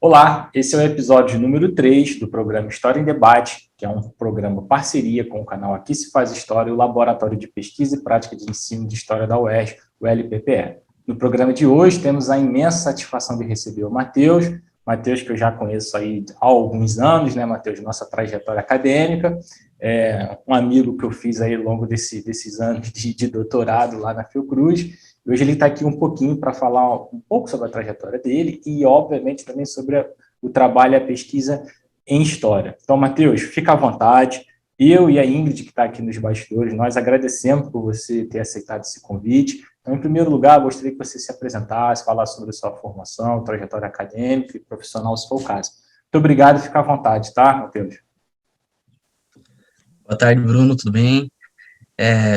Olá, esse é o episódio número 3 do programa História em Debate, que é um programa parceria com o canal Aqui Se Faz História e o Laboratório de Pesquisa e Prática de Ensino de História da UERJ, o LPPE. No programa de hoje, temos a imensa satisfação de receber o Matheus, que eu já conheço aí há alguns anos, né, Matheus, nossa trajetória acadêmica, um amigo que eu fiz aí ao longo desses anos de doutorado lá na Fiocruz. Hoje ele está aqui um pouquinho para falar um pouco sobre a trajetória dele e, obviamente, também sobre o trabalho e a pesquisa em história. Então, Matheus, fica à vontade. Eu e a Ingrid, que está aqui nos bastidores, nós agradecemos por você ter aceitado esse convite. Então, em primeiro lugar, gostaria que você se apresentasse, falasse sobre a sua formação, trajetória acadêmica e profissional, se for o caso. Muito obrigado e fica à vontade, tá, Matheus? Boa tarde, Bruno, tudo bem?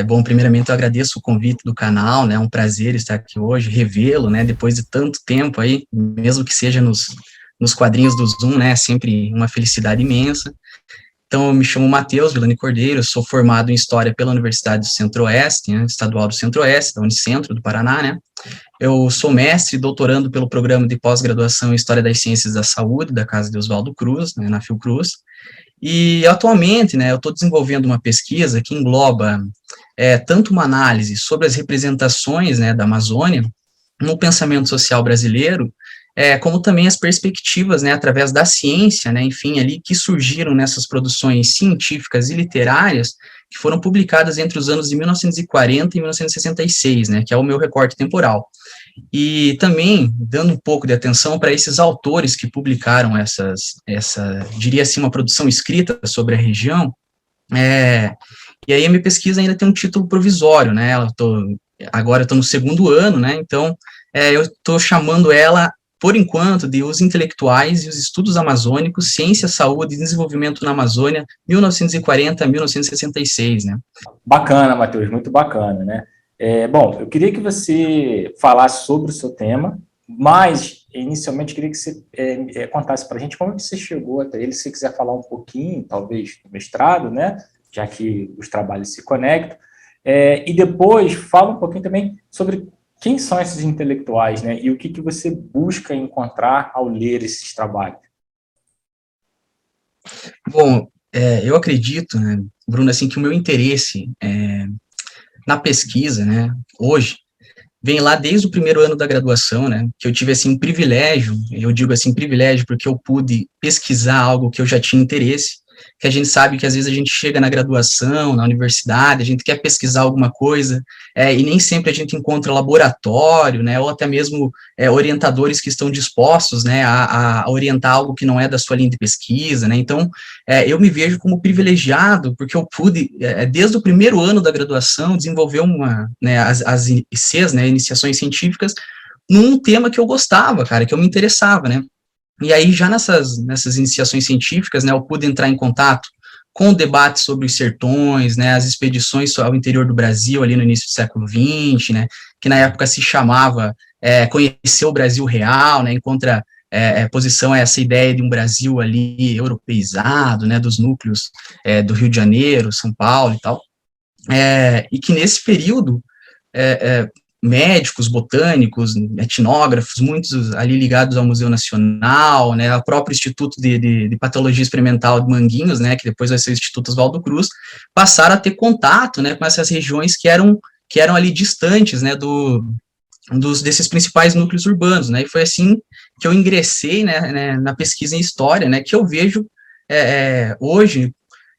Bom, primeiramente eu agradeço o convite do canal, né, é um prazer estar aqui hoje, revê-lo, né, depois de tanto tempo aí, mesmo que seja nos quadrinhos do Zoom, né, é sempre uma felicidade imensa. Então, eu me chamo Matheus Villani Cordeiro, sou formado em História pela Universidade do Centro-Oeste, né, Estadual do Centro-Oeste, da Unicentro do Paraná, né. Eu sou mestre e doutorando pelo programa de pós-graduação em História das Ciências da Saúde, da Casa de Oswaldo Cruz, né, na Fiocruz. E atualmente, né, eu estou desenvolvendo uma pesquisa que engloba tanto uma análise sobre as representações, né, da Amazônia no pensamento social brasileiro, como também as perspectivas, né, através da ciência, né, enfim, ali que surgiram nessas produções científicas e literárias que foram publicadas entre os anos de 1940 e 1966, né, que é o meu recorte temporal. E também dando um pouco de atenção para esses autores que publicaram diria assim, uma produção escrita sobre a região, e aí a minha pesquisa ainda tem um título provisório, né, agora eu estou no segundo ano, né, então eu estou chamando ela, por enquanto, de Os Intelectuais e os Estudos Amazônicos, Ciência, Saúde e Desenvolvimento na Amazônia, 1940 a 1966, né. Bacana, Matheus, muito bacana, né? Bom, eu queria que você falasse sobre o seu tema, mas inicialmente queria que você contasse para a gente como é que você chegou até ele, se você quiser falar um pouquinho, talvez, do mestrado, né? Já que os trabalhos se conectam, e depois fala um pouquinho também sobre quem são esses intelectuais, né? E o que você busca encontrar ao ler esses trabalhos. Bom, eu acredito, né, Bruno, assim, que o meu interesse na pesquisa, né, hoje, vem lá desde o primeiro ano da graduação, né, que eu tive, assim, um privilégio, eu digo assim, privilégio, porque eu pude pesquisar algo que eu já tinha interesse, que a gente sabe que às vezes a gente chega na graduação, na universidade, a gente quer pesquisar alguma coisa, e nem sempre a gente encontra laboratório, né, ou até mesmo orientadores que estão dispostos, né, a orientar algo que não é da sua linha de pesquisa, né, então eu me vejo como privilegiado, porque eu pude, desde o primeiro ano da graduação, desenvolver né, as ICs, né, iniciações científicas, num tema que eu gostava, cara, que eu me interessava, né. E aí, já nessas iniciações científicas, né, eu pude entrar em contato com o debate sobre os sertões, né, as expedições ao interior do Brasil, ali no início do século XX, né, que na época se chamava Conhecer o Brasil Real, né, em contraposição a essa ideia de um Brasil ali europeizado, né, dos núcleos do Rio de Janeiro, São Paulo e tal, e que nesse período médicos, botânicos, etnógrafos, muitos ali ligados ao Museu Nacional, né, ao próprio Instituto de Patologia Experimental de Manguinhos, né, que depois vai ser o Instituto Oswaldo Cruz, passaram a ter contato, né, com essas regiões que eram ali distantes, né, desses principais núcleos urbanos, né, e foi assim que eu ingressei, né, na pesquisa em história, né, que eu vejo hoje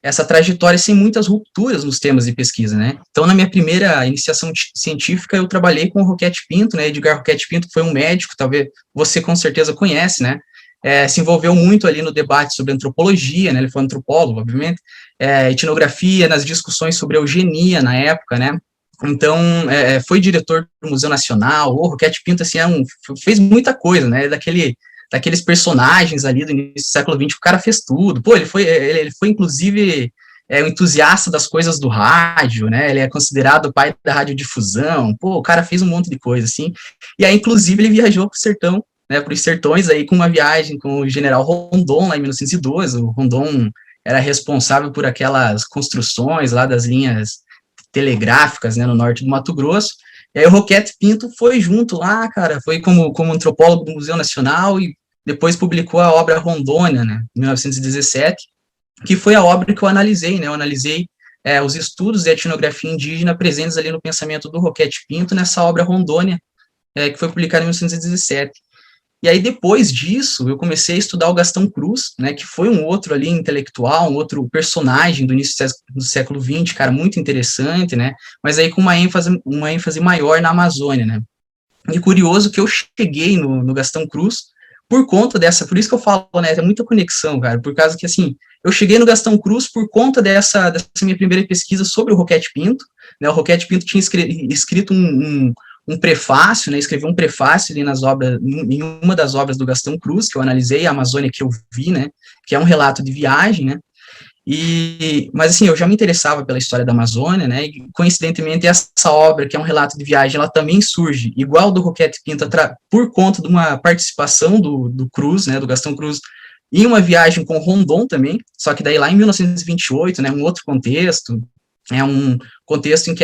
essa trajetória sem muitas rupturas nos temas de pesquisa, né. Então, na minha primeira iniciação científica, eu trabalhei com o Roquete Pinto, né, Edgar Roquete Pinto foi um médico, talvez você com certeza conhece, né, se envolveu muito ali no debate sobre antropologia, né, ele foi antropólogo, obviamente, etnografia, nas discussões sobre eugenia na época, né. Então, foi diretor do Museu Nacional, o Roquete Pinto, assim, fez muita coisa, né, daqueles personagens ali do início do século XX, o cara fez tudo. Pô, ele foi inclusive, um entusiasta das coisas do rádio, né, ele é considerado o pai da radiodifusão, pô, o cara fez um monte de coisa, assim, e aí, inclusive, ele viajou pro sertão, né, pros sertões aí, com uma viagem com o general Rondon, lá em 1912, o Rondon era responsável por aquelas construções lá das linhas telegráficas, né, no norte do Mato Grosso. E aí o Roquete Pinto foi junto lá, cara, foi como antropólogo do Museu Nacional, e depois publicou a obra Rondônia, né, em 1917, que foi a obra que eu analisei, né, eu analisei os estudos de etnografia indígena presentes ali no pensamento do Roquete Pinto, nessa obra Rondônia, que foi publicada em 1917. E aí, depois disso, eu comecei a estudar o Gastão Cruz, né, que foi um outro ali intelectual, um outro personagem do início do século XX, cara, muito interessante, né, mas aí com uma ênfase maior na Amazônia, né. E curioso que eu cheguei no Gastão Cruz por conta dessa, por isso que eu falo, né, é muita conexão, cara, por causa que, assim, eu cheguei no Gastão Cruz por conta dessa minha primeira pesquisa sobre o Roquete Pinto, né, o Roquete Pinto tinha escrito um prefácio, né, escreveu um prefácio ali nas obras, em uma das obras do Gastão Cruz, que eu analisei, a Amazônia que eu vi, né, que é um relato de viagem, né, mas assim, eu já me interessava pela história da Amazônia, né, e coincidentemente essa obra, que é um relato de viagem, ela também surge, igual do Roquete Pinto, por conta de uma participação do Cruz, né, do Gastão Cruz, em uma viagem com Rondon também, só que daí lá em 1928, né, um outro contexto, é um contexto em que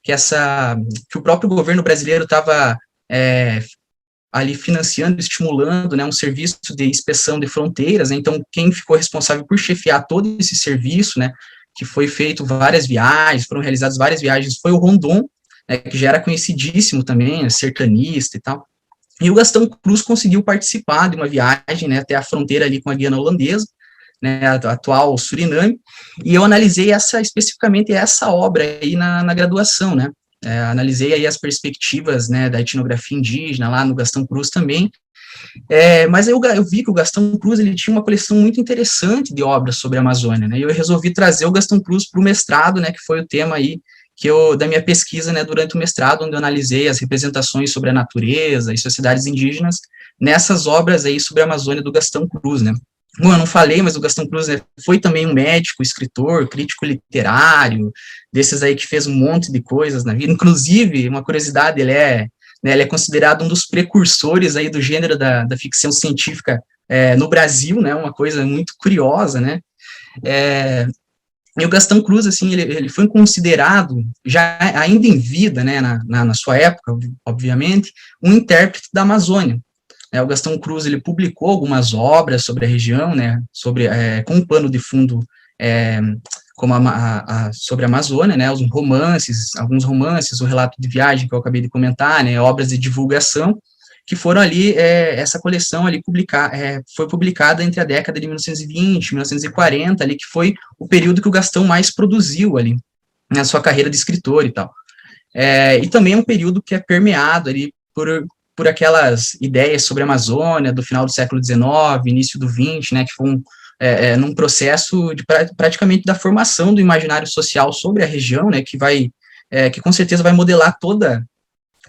que o próprio governo brasileiro estava ali financiando, estimulando, né, um serviço de inspeção de fronteiras, né, então quem ficou responsável por chefiar todo esse serviço, né, que foi feito várias viagens, foram realizadas várias viagens, foi o Rondon, né, que já era conhecidíssimo também, cercanista e tal, e o Gastão Cruz conseguiu participar de uma viagem, né, até a fronteira ali com a Guiana Holandesa, né, a atual Suriname, e eu analisei especificamente essa obra aí na graduação, né, analisei aí as perspectivas, né, da etnografia indígena lá no Gastão Cruz também, mas eu vi que o Gastão Cruz ele tinha uma coleção muito interessante de obras sobre a Amazônia, né, e eu resolvi trazer o Gastão Cruz para o mestrado, né, que foi o tema aí da minha pesquisa, né, durante o mestrado, onde eu analisei as representações sobre a natureza e sociedades indígenas nessas obras aí sobre a Amazônia do Gastão Cruz, né. Bom, eu não falei, mas o Gastão Cruz, né, foi também um médico, escritor, crítico literário, desses aí que fez um monte de coisas na vida. Inclusive, uma curiosidade, ele é considerado um dos precursores aí do gênero da ficção científica no Brasil, né, uma coisa muito curiosa, né. E o Gastão Cruz, assim, ele foi considerado, já ainda em vida, né, na sua época, obviamente, um intérprete da Amazônia. O Gastão Cruz ele publicou algumas obras sobre a região, né, com um pano de fundo como sobre a Amazônia, né, alguns romances, o relato de viagem que eu acabei de comentar, né, obras de divulgação, que foram ali, essa coleção ali foi publicada entre a década de 1920 e 1940, ali, que foi o período que o Gastão mais produziu ali, na sua carreira de escritor e tal. E também é um período que é permeado ali por aquelas ideias sobre a Amazônia do final do século XIX, início do XX, né, que foi num processo praticamente da formação do imaginário social sobre a região, né, que com certeza vai modelar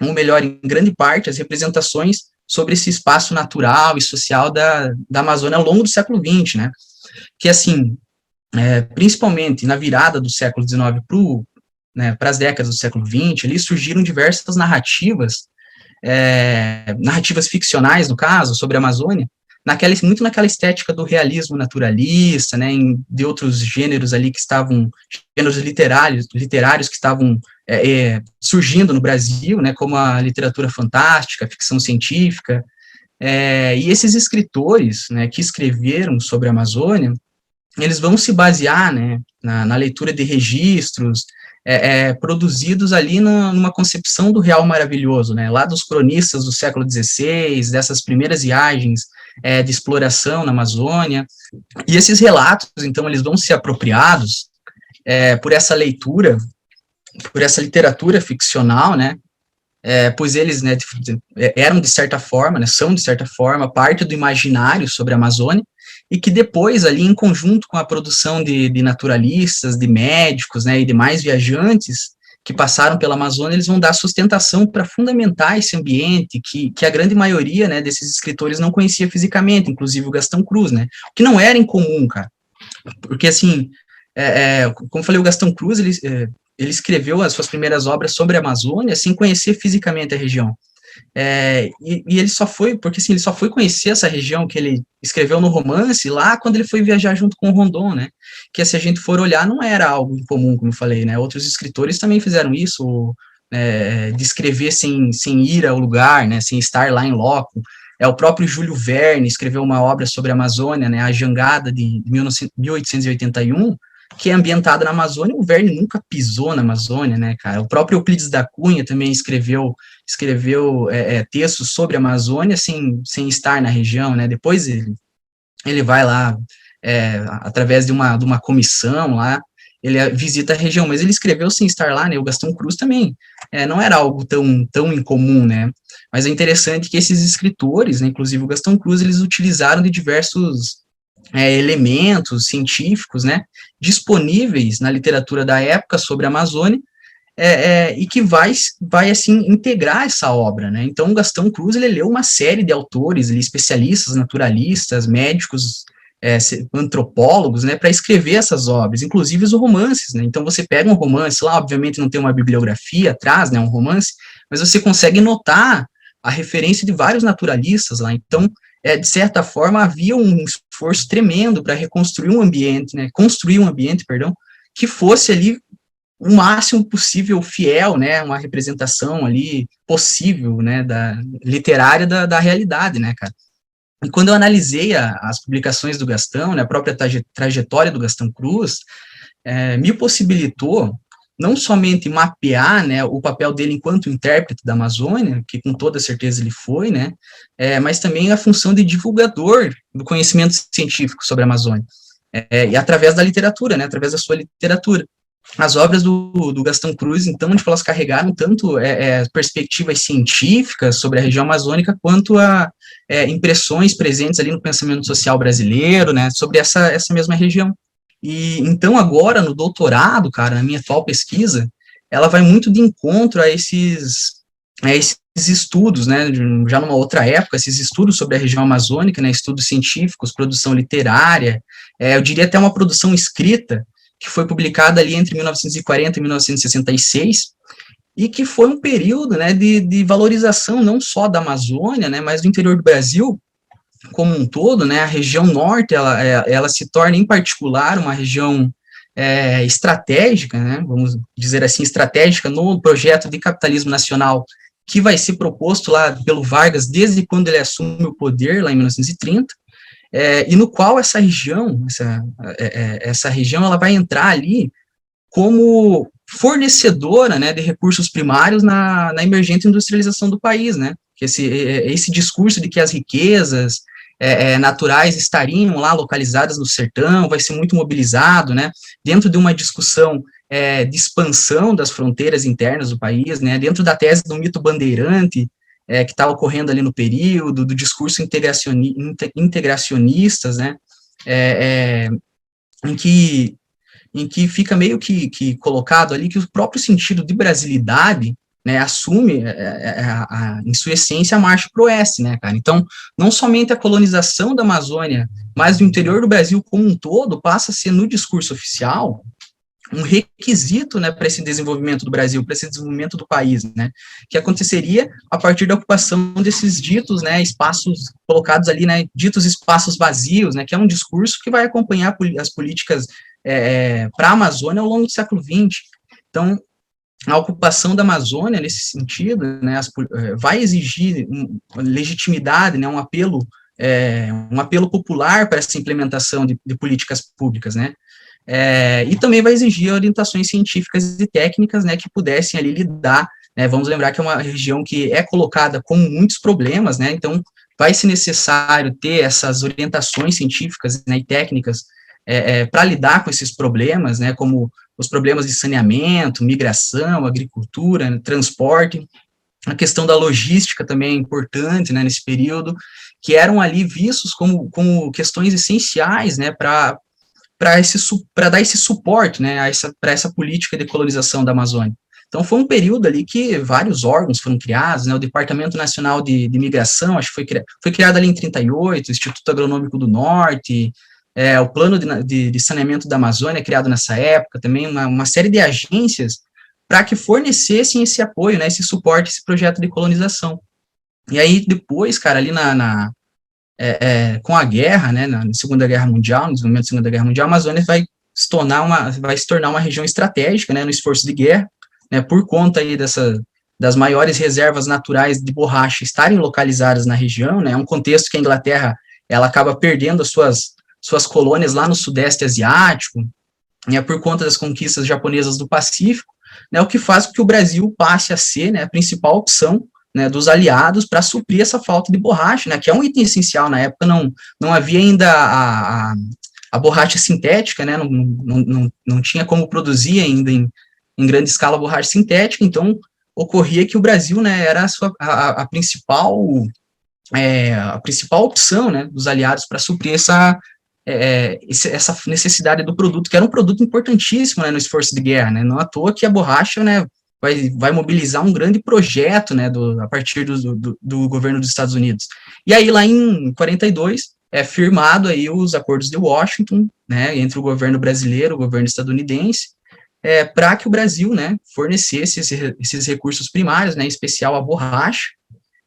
ou melhor, em grande parte, as representações sobre esse espaço natural e social da Amazônia ao longo do século XX, né, que assim, principalmente na virada do século XIX para as décadas do século XX, ali surgiram diversas narrativas ficcionais, no caso, sobre a Amazônia, muito naquela estética do realismo naturalista, né, de outros gêneros ali gêneros literários que estavam surgindo no Brasil, né, como a literatura fantástica, a ficção científica, e esses escritores, né, que escreveram sobre a Amazônia, eles vão se basear, né, na leitura de registros, produzidos ali numa concepção do real maravilhoso, né, lá dos cronistas do século XVI, dessas primeiras viagens de exploração na Amazônia, e esses relatos, então, eles vão ser apropriados por essa leitura, por essa literatura ficcional, né, pois eles, né, eram de certa forma, né, são de certa forma, parte do imaginário sobre a Amazônia, e que depois, ali em conjunto com a produção de naturalistas, de médicos, né, e demais viajantes que passaram pela Amazônia, eles vão dar sustentação para fundamentar esse ambiente que a grande maioria, né, desses escritores não conhecia fisicamente, inclusive o Gastão Cruz, né, o que não era incomum, cara, porque assim, como eu falei, o Gastão Cruz, ele escreveu as suas primeiras obras sobre a Amazônia sem conhecer fisicamente a região. E ele só foi, porque assim, ele só foi conhecer essa região que ele escreveu no romance lá quando ele foi viajar junto com o Rondon, né, que se a gente for olhar, não era algo incomum, como eu falei, né, outros escritores também fizeram isso, de escrever sem ir ao lugar, né, sem estar lá em loco, O próprio Júlio Verne escreveu uma obra sobre a Amazônia, né, A Jangada, de 1881, que é ambientada na Amazônia. O Verne nunca pisou na Amazônia, né, cara? O próprio Euclides da Cunha também escreveu textos sobre a Amazônia sem estar na região, né? Depois ele vai lá, através de uma comissão lá, ele visita a região, mas ele escreveu sem estar lá, né? O Gastão Cruz também, não era algo tão incomum, né? Mas é interessante que esses escritores, né, inclusive o Gastão Cruz, eles utilizaram de diversos elementos científicos, né, disponíveis na literatura da época sobre a Amazônia, e que vai, assim, integrar essa obra, né. Então, o Gastão Cruz, ele leu uma série de autores, especialistas, naturalistas, médicos, antropólogos, né, para escrever essas obras, inclusive os romances, né. Então, você pega um romance lá, obviamente não tem uma bibliografia atrás, né, um romance, mas você consegue notar a referência de vários naturalistas lá. Então, de certa forma, havia um esforço tremendo para reconstruir um ambiente, né, construir um ambiente, perdão, que fosse ali o máximo possível fiel, né, uma representação ali possível, né, literária da realidade, né, cara. E quando eu analisei as publicações do Gastão, né, a própria trajetória do Gastão Cruz, me possibilitou não somente mapear, né, o papel dele enquanto intérprete da Amazônia, que com toda certeza ele foi, né, mas também a função de divulgador do conhecimento científico sobre a Amazônia, e através da literatura, né, através da sua literatura. As obras do Gastão Cruz, então, tipo, elas carregaram tanto perspectivas científicas sobre a região amazônica, quanto impressões presentes ali no pensamento social brasileiro, né, sobre essa mesma região. E então agora no doutorado, cara, na minha atual pesquisa, ela vai muito de encontro a esses estudos, né, já numa outra época, esses estudos sobre a região amazônica, né, estudos científicos, produção literária, eu diria até uma produção escrita, que foi publicada ali entre 1940 e 1966, e que foi um período, né, de valorização não só da Amazônia, né, mas do interior do Brasil como um todo, né, a região norte, ela se torna, em particular, uma região estratégica, né, vamos dizer assim, estratégica no projeto de capitalismo nacional que vai ser proposto lá pelo Vargas desde quando ele assume o poder, lá em 1930, e no qual essa região, essa região, ela vai entrar ali como fornecedora, né, de recursos primários na emergente industrialização do país, né, que esse discurso de que as riquezas naturais estariam lá localizadas no sertão, vai ser muito mobilizado, né, dentro de uma discussão de expansão das fronteiras internas do país, né, dentro da tese do mito bandeirante, que estava ocorrendo ali no período, do discurso integracionistas, né, em que fica meio que colocado ali que o próprio sentido de brasilidade, né, assume, em sua essência, a marcha para o oeste, né, cara. Então, não somente a colonização da Amazônia, mas do interior do Brasil como um todo, passa a ser, no discurso oficial, um requisito, né, para esse desenvolvimento do Brasil, para esse desenvolvimento do país, né, que aconteceria a partir da ocupação desses ditos, né, espaços colocados ali, né, ditos espaços vazios, né, que é um discurso que vai acompanhar as políticas para a Amazônia ao longo do século XX. Então, a ocupação da Amazônia, nesse sentido, né, vai exigir legitimidade, né, um apelo popular para essa implementação de políticas públicas, né, e também vai exigir orientações científicas e técnicas, né, que pudessem ali lidar, né, vamos lembrar que é uma região que é colocada com muitos problemas, né, então vai ser necessário ter essas orientações científicas, né, e técnicas para lidar com esses problemas, né, como os problemas de saneamento, migração, agricultura, né, transporte, a questão da logística também é importante, né, nesse período, que eram ali vistos como questões essenciais, né, para dar esse suporte, né, para essa política de colonização da Amazônia. Então, foi um período ali que vários órgãos foram criados, né, o Departamento Nacional de Migração, acho que foi criado ali em 38, o Instituto Agronômico do Norte, o Plano de Saneamento da Amazônia, criado nessa época, também uma série de agências para que fornecessem esse apoio, né, esse suporte, esse projeto de colonização. E aí, depois, cara, ali com a guerra, né, na Segunda Guerra Mundial, no desenvolvimento da Segunda Guerra Mundial, a Amazônia vai se tornar uma região estratégica, né, no esforço de guerra, né, por conta aí das maiores reservas naturais de borracha estarem localizadas na região, né, é um contexto que a Inglaterra, ela acaba perdendo as suas colônias lá no Sudeste Asiático, né, por conta das conquistas japonesas do Pacífico, né, o que faz com que o Brasil passe a ser, né, a principal opção, né, dos aliados para suprir essa falta de borracha, né, que é um item essencial. Na época não havia ainda a borracha sintética, né, não tinha como produzir ainda em grande escala a borracha sintética, então ocorria que o Brasil, né, era a principal opção, né, dos aliados para suprir essa necessidade do produto, que era um produto importantíssimo, né, no esforço de guerra, né, não à toa que a borracha, né, vai mobilizar um grande projeto, né, a partir do governo dos Estados Unidos. E aí, lá em 42, é firmado aí os acordos de Washington, né, entre o governo brasileiro e o governo estadunidense, para que o Brasil, né, fornecesse esses recursos primários, né, em especial a borracha.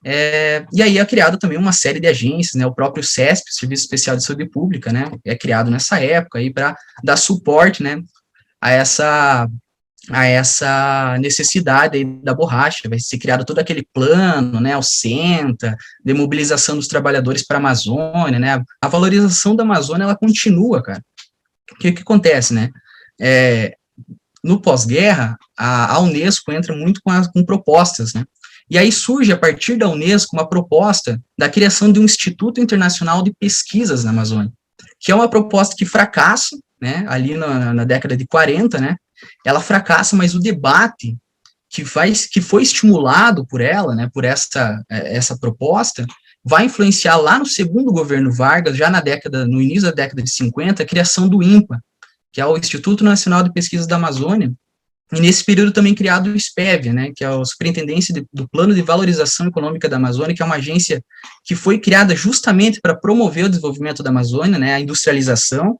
E aí é criado também uma série de agências, né, o próprio CESP, Serviço Especial de Saúde Pública, né, é criado nessa época aí para dar suporte, né, a essa necessidade aí da borracha. Vai ser criado todo aquele plano, né, o SENTA, de mobilização dos trabalhadores para a Amazônia, né, a valorização da Amazônia, ela continua, cara. O que acontece, né, no pós-guerra, a Unesco entra muito com propostas, né, e aí surge, a partir da Unesco, uma proposta da criação de um Instituto Internacional de Pesquisas na Amazônia, que é uma proposta que fracassa, né, ali na década de 40, né, ela fracassa, mas o debate que foi estimulado por ela, né, por essa proposta, vai influenciar lá no segundo governo Vargas, já no início da década de 50, a criação do INPA, que é o Instituto Nacional de Pesquisas da Amazônia, e nesse período também criado o SPEV, né, que é a Superintendência do Plano de Valorização Econômica da Amazônia, que é uma agência que foi criada justamente para promover o desenvolvimento da Amazônia, né, a industrialização,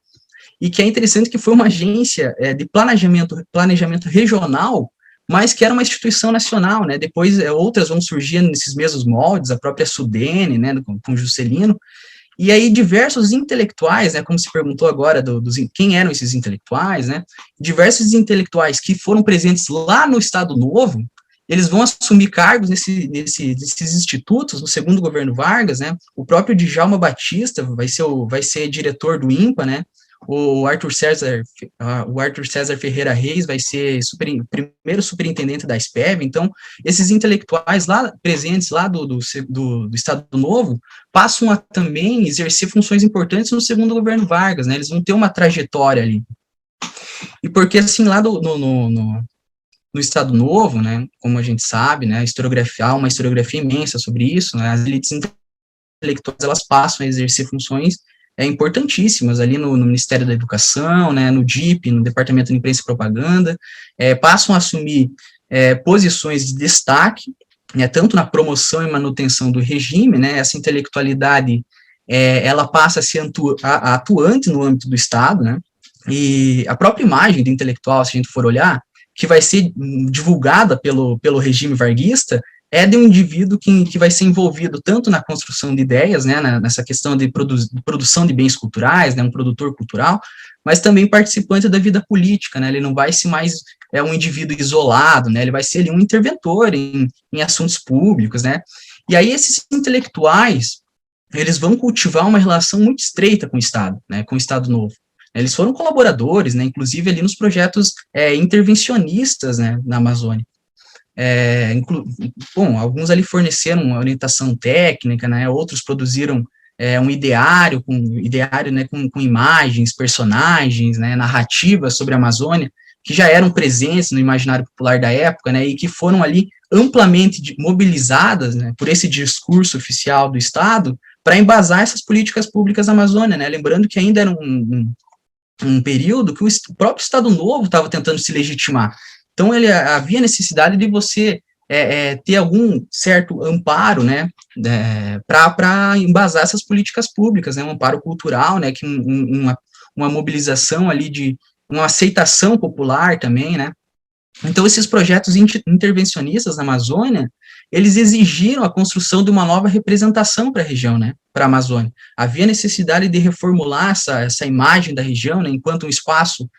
e que é interessante que foi uma agência de planejamento regional, mas que era uma instituição nacional, né, depois outras vão surgir nesses mesmos moldes, a própria Sudene, né, com Juscelino, e aí diversos intelectuais, né, como se perguntou agora quem eram esses intelectuais, né, diversos intelectuais que foram presentes lá no Estado Novo, eles vão assumir cargos nesses institutos, no segundo governo Vargas, né, o próprio Djalma Batista vai ser diretor do INPA, né, o Arthur César Ferreira Reis vai ser primeiro superintendente da SPEV. Então, esses intelectuais lá presentes lá do Estado Novo passam a também exercer funções importantes no segundo governo Vargas, né, eles vão ter uma trajetória ali. E porque, assim, lá no Estado Novo, né, como a gente sabe, né, há uma historiografia imensa sobre isso, né, as elites intelectuais, elas passam a exercer funções importantíssimas ali no Ministério da Educação, né, no DIP, no Departamento de Imprensa e Propaganda, passam a assumir posições de destaque, né, tanto na promoção e manutenção do regime, né, essa intelectualidade, ela passa a ser atuante no âmbito do Estado, né, e a própria imagem do intelectual, se a gente for olhar, que vai ser divulgada pelo regime varguista, é de um indivíduo que vai ser envolvido tanto na construção de ideias, né, nessa questão de produção de bens culturais, né, um produtor cultural, mas também participante da vida política, né, ele não vai ser mais um indivíduo isolado, né, ele vai ser ali um interventor em assuntos públicos, né, e aí esses intelectuais, eles vão cultivar uma relação muito estreita com o Estado, né, com o Estado Novo. Eles foram colaboradores, né, inclusive ali nos projetos intervencionistas, né, na Amazônia. Alguns ali forneceram uma orientação técnica, né, outros produziram um ideário, né, com imagens, personagens, né, narrativas sobre a Amazônia, que já eram presentes no imaginário popular da época, né, e que foram ali amplamente mobilizadas, né, por esse discurso oficial do Estado, para embasar essas políticas públicas da Amazônia, né, lembrando que ainda era um período que o próprio Estado Novo estava tentando se legitimar. Então, havia necessidade de você ter algum certo amparo, né, para embasar essas políticas públicas, né, um amparo cultural, né, que uma mobilização ali de uma aceitação popular também, né. Então, esses projetos intervencionistas na Amazônia, eles exigiram a construção de uma nova representação para a região, né, para a Amazônia. Havia necessidade de reformular essa imagem da região, né, enquanto um espaço,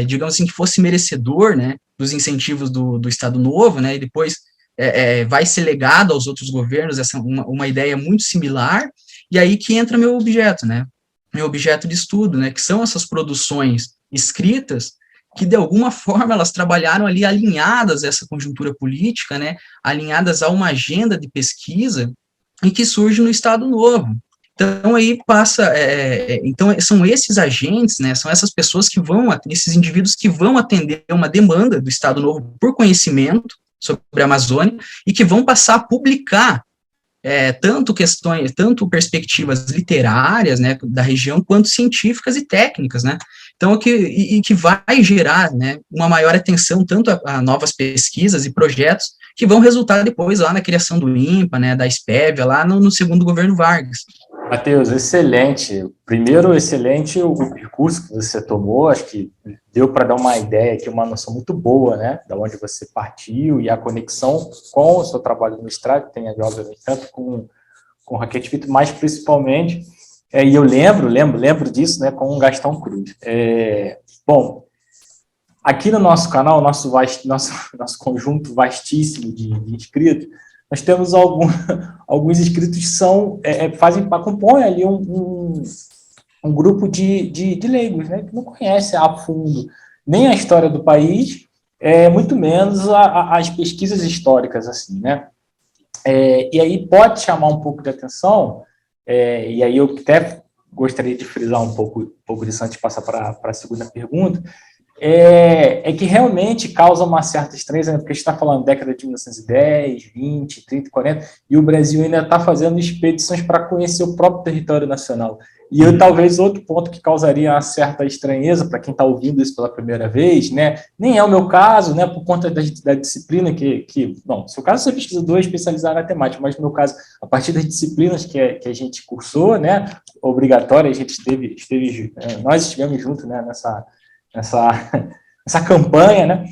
digamos assim, que fosse merecedor, né, dos incentivos do Estado Novo, né, e depois vai ser legado aos outros governos, essa uma ideia muito similar, e aí que entra meu objeto, né, meu objeto de estudo, né, que são essas produções escritas, que de alguma forma elas trabalharam ali alinhadas a essa conjuntura política, né, alinhadas a uma agenda de pesquisa, e que surge no Estado Novo. Então, aí passa, então, são esses agentes, né, são essas pessoas que vão, esses indivíduos que vão atender uma demanda do Estado Novo por conhecimento sobre a Amazônia, e que vão passar a publicar tanto perspectivas literárias, né, da região, quanto científicas e técnicas, né, então, que vai gerar, né, uma maior atenção tanto a novas pesquisas e projetos que vão resultar depois lá na criação do INPA, né, da SPEV, lá no segundo governo Vargas. Matheus, excelente. Primeiro, excelente o percurso que você tomou, acho que deu para dar uma ideia aqui, uma noção muito boa, né, da onde você partiu e a conexão com o seu trabalho no mestrado, que tem, obviamente, tanto com o Raquete Fito, mas principalmente, e eu lembro disso, né, com o Gastão Cruz. Bom, aqui no nosso canal, nosso conjunto vastíssimo de inscritos, nós temos alguns inscritos que compõem ali um grupo de leigos, né, que não conhece a fundo nem a história do país, muito menos as pesquisas históricas, assim, né? E aí pode chamar um pouco de atenção, e aí eu até gostaria de frisar um pouco disso antes de passar para a segunda pergunta, que realmente causa uma certa estranheza, né? Porque a gente está falando década de 1910, 20, 30, 40, e o Brasil ainda está fazendo expedições para conhecer o próprio território nacional. E talvez outro ponto que causaria uma certa estranheza para quem está ouvindo isso pela primeira vez, né? Nem é o meu caso, né? Por conta da disciplina bom, se o caso você é pesquisador especializado na temática, mas no meu caso, a partir das disciplinas que a gente cursou, né? Obrigatória, a gente nós estivemos juntos, né? Nessa campanha, né?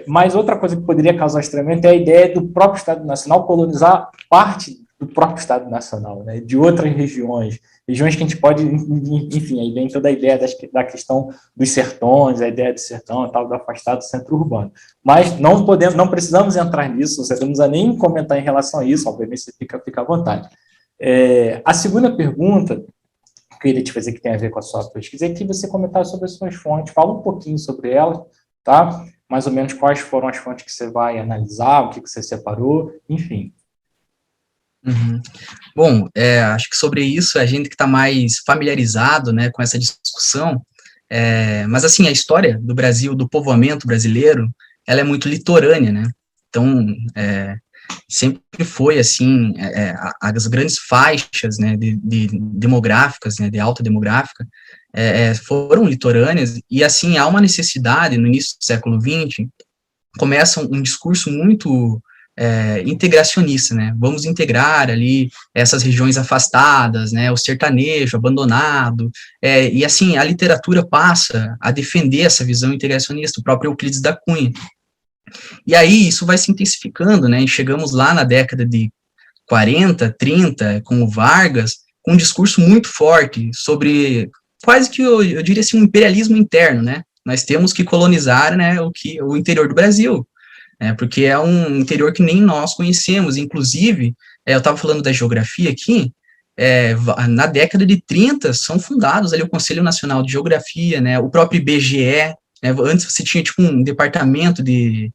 Mas outra coisa que poderia causar estranhamento é a ideia do próprio Estado Nacional colonizar parte do próprio Estado Nacional, né? De outras regiões que a gente pode, enfim, aí vem toda a ideia da questão dos sertões, a ideia do sertão e tal, do afastado do centro urbano. Mas não precisamos entrar nisso, não precisamos nem comentar em relação a isso, obviamente você fica à vontade. A segunda pergunta que eu queria te fazer, que tem a ver com a sua pesquisa, é que você comentar sobre as suas fontes, fala um pouquinho sobre elas, tá? Mais ou menos quais foram as fontes que você vai analisar, o que você separou, enfim. Uhum. Bom, acho que sobre isso, a gente que está mais familiarizado, né, com essa discussão, mas assim, a história do Brasil, do povoamento brasileiro, ela é muito litorânea, né, então, sempre foi assim, as grandes faixas, né, demográficas, né, de alta demográfica, foram litorâneas, e assim, há uma necessidade, no início do século XX, começa um discurso muito integracionista, né, vamos integrar ali essas regiões afastadas, né, o sertanejo abandonado, e assim, a literatura passa a defender essa visão integracionista, o próprio Euclides da Cunha. E aí isso vai se intensificando, né, e chegamos lá na década de 40, 30, com o Vargas, com um discurso muito forte sobre quase que, eu diria assim, um imperialismo interno, né, nós temos que colonizar, né, o interior do Brasil, porque é um interior que nem nós conhecemos, inclusive, eu estava falando da geografia aqui, na década de 30, são fundados ali o Conselho Nacional de Geografia, né, o próprio IBGE, né, antes você tinha tipo um departamento de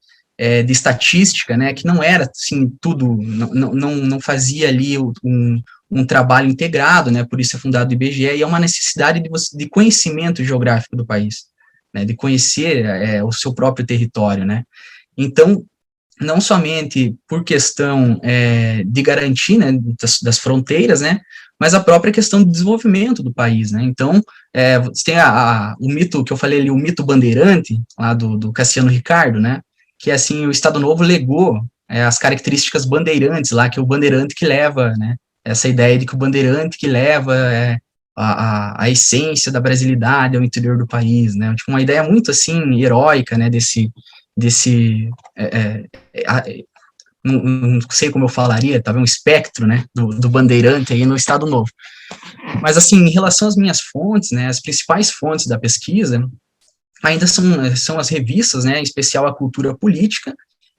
estatística, né, que não era assim tudo, não fazia ali um trabalho integrado, né, por isso é fundado o IBGE, e é uma necessidade de conhecimento geográfico do país, né, de conhecer o seu próprio território, né. Então, não somente por questão de garantir, né, das fronteiras, né, mas a própria questão do desenvolvimento do país, né. Então, você tem o mito que eu falei ali, o mito bandeirante, lá do Cassiano Ricardo, né, que assim, o Estado Novo legou as características bandeirantes lá, que é o bandeirante que leva, né, essa ideia de que o bandeirante que leva a essência da brasilidade ao interior do país, né, tipo, uma ideia muito, assim, heróica, né, não sei como eu falaria, talvez um espectro, né, do bandeirante aí no Estado Novo. Mas, assim, em relação às minhas fontes, né, as principais fontes da pesquisa, ainda são as revistas, né, em especial a Cultura Política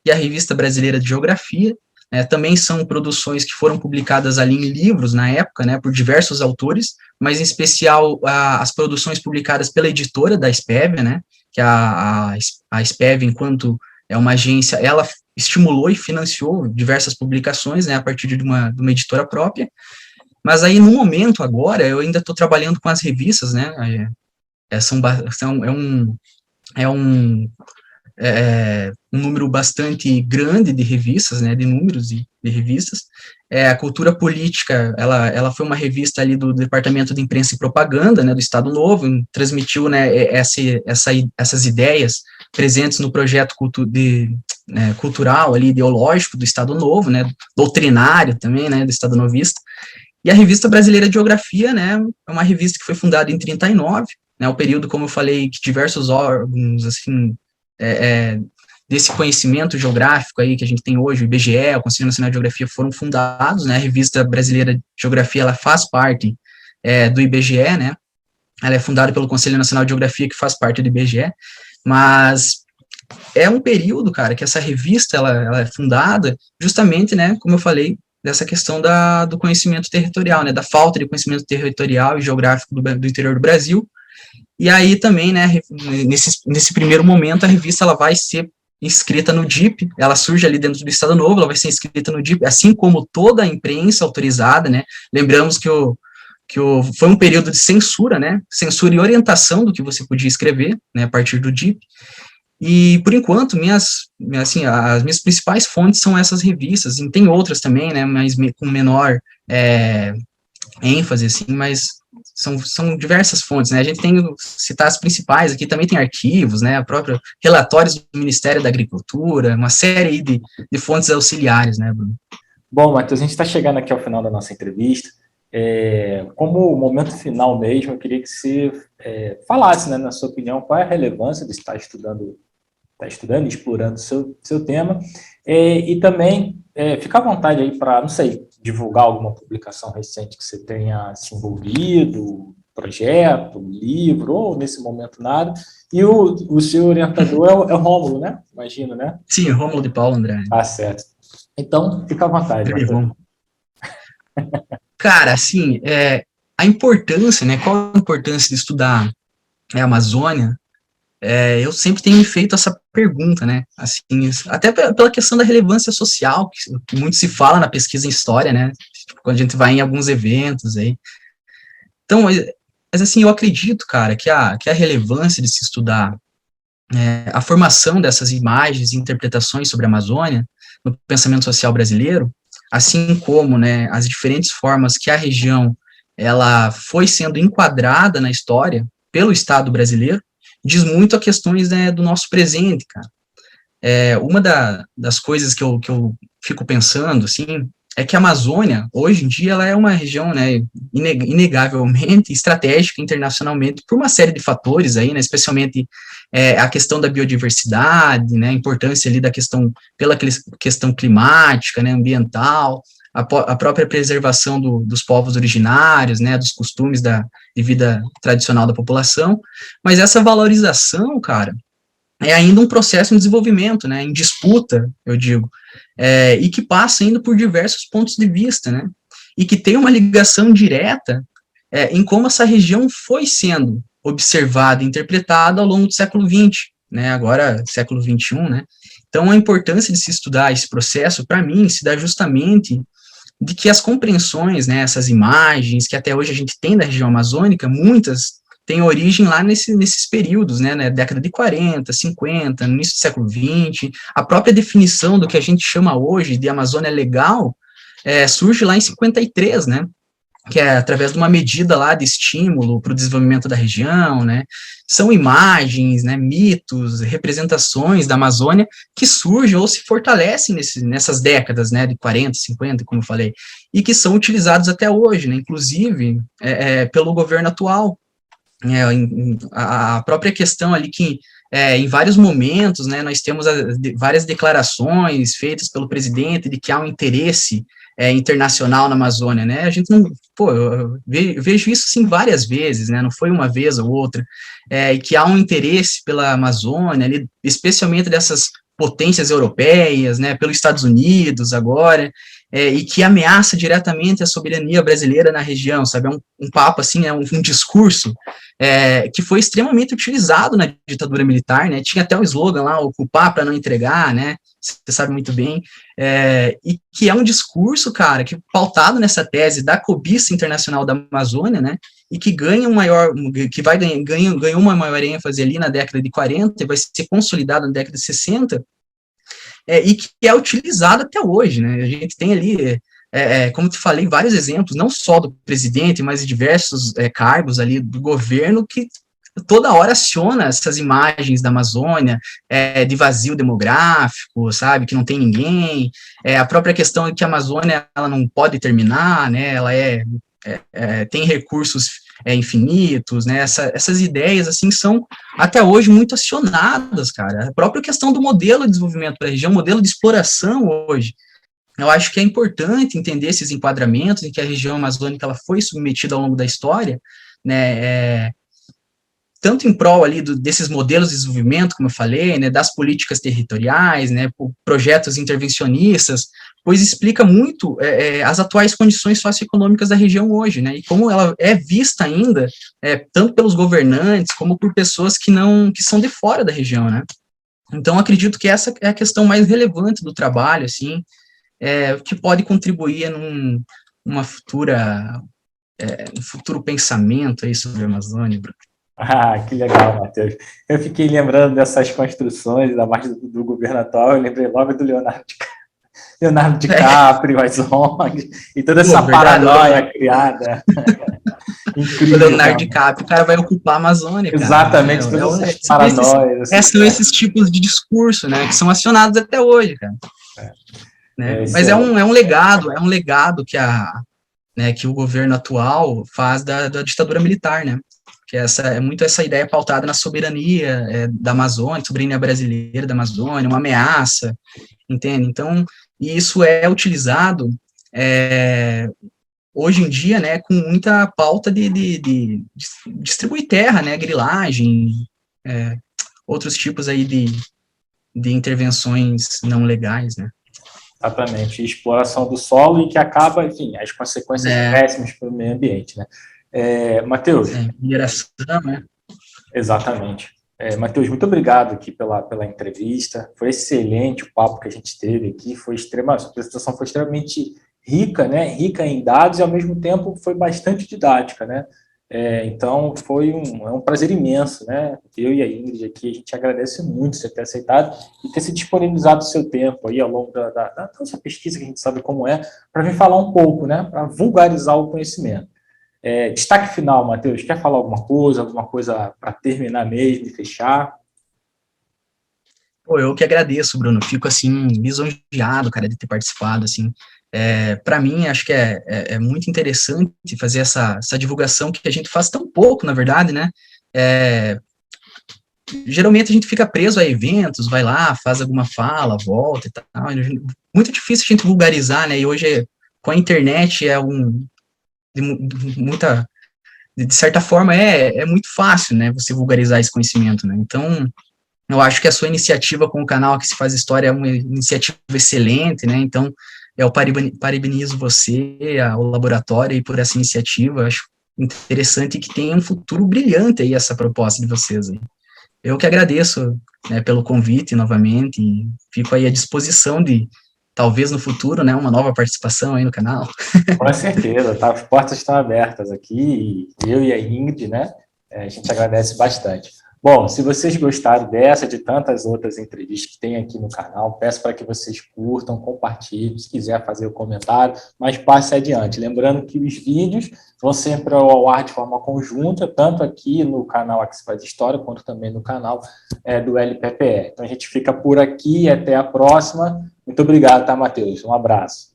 e a Revista Brasileira de Geografia. Também são produções que foram publicadas ali em livros na época, né, por diversos autores, mas em especial as produções publicadas pela editora da Espévia, né, que a Espévia, enquanto é uma agência, ela estimulou e financiou diversas publicações, né, a partir de uma editora própria. Mas aí, no momento agora, eu ainda estou trabalhando com as revistas, né, é um número bastante grande de revistas, né, de números de revistas. A Cultura Política, ela foi uma revista ali do Departamento de Imprensa e Propaganda, né, do Estado Novo, transmitiu, né, essas ideias presentes no projeto cultural ali, ideológico do Estado Novo, né, doutrinário também, né, do Estado Novista. E a Revista Brasileira de Geografia, né, é uma revista que foi fundada em 39, né, o período, como eu falei, que diversos órgãos, assim, desse conhecimento geográfico aí que a gente tem hoje, o IBGE, o Conselho Nacional de Geografia, foram fundados, né, a Revista Brasileira de Geografia, ela faz parte do IBGE, né, ela é fundada pelo Conselho Nacional de Geografia, que faz parte do IBGE, mas é um período, cara, que essa revista, ela é fundada justamente, né, como eu falei, dessa questão do conhecimento territorial, né, da falta de conhecimento territorial e geográfico do interior do Brasil. E aí também, né, nesse primeiro momento, a revista ela vai ser inscrita no DIP, ela surge ali dentro do Estado Novo, ela vai ser inscrita no DIP, assim como toda a imprensa autorizada, né, lembramos que foi um período de censura, né, censura e orientação do que você podia escrever, né, a partir do DIP. E, por enquanto, as minhas principais fontes são essas revistas, e tem outras também, né, mas com menor ênfase, assim, mas são diversas fontes, né, a gente tem que citar as principais, aqui também tem arquivos, né, própria relatórios do Ministério da Agricultura, uma série aí de fontes auxiliares, né, Bruno? Bom, Matheus, a gente está chegando aqui ao final da nossa entrevista. Como momento final mesmo, eu queria que você falasse, né, na sua opinião, qual é a relevância de estar estudando e explorando o seu tema, e também fica à vontade aí para, não sei, divulgar alguma publicação recente que você tenha se envolvido, projeto, livro, ou nesse momento nada, e o seu orientador é o Rômulo, né? Imagino, né? Sim, Rômulo de Paulo Andrade. Ah, certo. Então, fica à vontade, Matheus. Cara, assim, a importância, né, qual a importância de estudar a Amazônia? Eu sempre tenho me feito essa pergunta, né, assim, até pela questão da relevância social, que muito se fala na pesquisa em história, né, tipo, quando a gente vai em alguns eventos aí. Então, mas assim, eu acredito, cara, que a relevância de se estudar a formação dessas imagens e interpretações sobre a Amazônia no pensamento social brasileiro, assim como, né, as diferentes formas que a região ela foi sendo enquadrada na história pelo Estado brasileiro, diz muito a questões, né, do nosso presente, cara. Uma das coisas que eu fico pensando, assim, é que a Amazônia, hoje em dia, ela é uma região, né, inegavelmente estratégica internacionalmente por uma série de fatores aí, né, especialmente a questão da biodiversidade, né, a importância ali pela questão climática, né, ambiental, a própria preservação dos povos originários, né, dos costumes de vida tradicional da população, mas essa valorização, cara, é ainda um processo em desenvolvimento, né, em disputa, eu digo, e que passa ainda por diversos pontos de vista, né, e que tem uma ligação direta em como essa região foi sendo observada e interpretada ao longo do século XX, né, agora século XXI, né, então a importância de se estudar esse processo, para mim, se dá justamente de que as compreensões, né, essas imagens que até hoje a gente tem da região amazônica, muitas têm origem lá nesses períodos, né, na década de 40, 50, no início do século XX, a própria definição do que a gente chama hoje de Amazônia Legal surge lá em 53, né, que é através de uma medida lá de estímulo para o desenvolvimento da região, né, são imagens, né, mitos, representações da Amazônia que surgem ou se fortalecem nessas décadas, né, de 40, 50, como eu falei, e que são utilizados até hoje, né, inclusive pelo governo atual. A própria questão ali que em vários momentos, né, nós temos várias declarações feitas pelo presidente de que há um interesse internacional na Amazônia, né? A gente não, pô, eu vejo isso sim várias vezes, né? Não foi uma vez ou outra, e que há um interesse pela Amazônia, ali, especialmente dessas potências europeias, né? Pelos Estados Unidos agora, e que ameaça diretamente a soberania brasileira na região, sabe? É um papo assim, um discurso que foi extremamente utilizado na ditadura militar, né? Tinha até um slogan lá, ocupar para não entregar, né? Você sabe muito bem, e que é um discurso, cara, que pautado nessa tese da cobiça internacional da Amazônia, né, e que ganha que vai ganhou uma maior ênfase ali na década de 40 e vai ser consolidado na década de 60, e que é utilizado até hoje, né, a gente tem ali, como te falei, vários exemplos, não só do presidente, mas de diversos cargos ali do governo que toda hora aciona essas imagens da Amazônia, de vazio demográfico, sabe, que não tem ninguém, a própria questão de que a Amazônia, ela não pode terminar, né, ela tem recursos infinitos, né, essas ideias, assim, são até hoje muito acionadas, cara, a própria questão do modelo de desenvolvimento para a região, modelo de exploração hoje, eu acho que é importante entender esses enquadramentos em que a região amazônica ela foi submetida ao longo da história, né, tanto em prol ali desses modelos de desenvolvimento, como eu falei, né, das políticas territoriais, né, projetos intervencionistas, pois explica muito as atuais condições socioeconômicas da região hoje, né, e como ela é vista ainda, tanto pelos governantes, como por pessoas que são de fora da região, né. Então, acredito que essa é a questão mais relevante do trabalho, assim, que pode contribuir numa futura, um futuro pensamento aí sobre a Amazônia, Bruno. Ah, que legal, Matheus. Eu fiquei lembrando dessas construções, da parte do governo atual, eu lembrei logo do Leonardo DiCaprio, as ONGs, e toda essa Verdade, paranoia criada. O Incrível, Leonardo realmente. DiCaprio, o cara vai ocupar a Amazônia, cara. Exatamente, todas essas paranoias. São esses tipos de discurso, né, que são acionados até hoje, cara. Né? Mas é um legado que o governo atual faz da ditadura militar, né? Que é muito essa ideia pautada na soberania da Amazônia, soberania brasileira da Amazônia, uma ameaça, entende? Então, e isso é utilizado hoje em dia, né, com muita pauta de distribuir terra, né, grilagem, outros tipos aí de intervenções não legais, né. Exatamente, exploração do solo e que acaba, enfim, as consequências péssimas para o meio ambiente, né? Matheus. Mineração, né? Exatamente. Matheus, muito obrigado aqui pela entrevista. Foi excelente o papo que a gente teve aqui. A apresentação foi extremamente rica, né? Rica em dados e, ao mesmo tempo, foi bastante didática, né? Então, foi um prazer imenso, né? Eu e a Ingrid aqui, a gente agradece muito você ter aceitado e ter se disponibilizado o seu tempo aí ao longo da nossa pesquisa, que a gente sabe como para vir falar um pouco, né? Para vulgarizar o conhecimento. Destaque final, Matheus, quer falar alguma coisa para terminar mesmo e fechar? Pô, eu que agradeço, Bruno, fico, assim, lisonjeado, cara, de ter participado, assim, para mim, acho que é muito interessante fazer essa divulgação que a gente faz tão pouco, na verdade, né, geralmente a gente fica preso a eventos, vai lá, faz alguma fala, volta e tal, muito difícil a gente vulgarizar, né, e hoje, com a internet, de certa forma, é muito fácil, né, você vulgarizar esse conhecimento, né, então, eu acho que a sua iniciativa com o canal Aqui Se Faz História é uma iniciativa excelente, né, então, eu parabenizo você, o laboratório, aí, por essa iniciativa, eu acho interessante que tenha um futuro brilhante aí essa proposta de vocês aí. Eu que agradeço, né, pelo convite novamente, e fico aí à disposição de, talvez no futuro, né, uma nova participação aí no canal. Com certeza, tá? As portas estão abertas aqui, e eu e a Ingrid, né? A gente agradece bastante. Bom, se vocês gostaram dessa, de tantas outras entrevistas que tem aqui no canal, peço para que vocês curtam, compartilhem, se quiser fazer o comentário, mas passe adiante. Lembrando que os vídeos vão sempre ao ar de forma conjunta, tanto aqui no canal Aqui Se Faz História, quanto também no canal do LPPE. Então, a gente fica por aqui e até a próxima. Muito obrigado, tá, Matheus? Um abraço.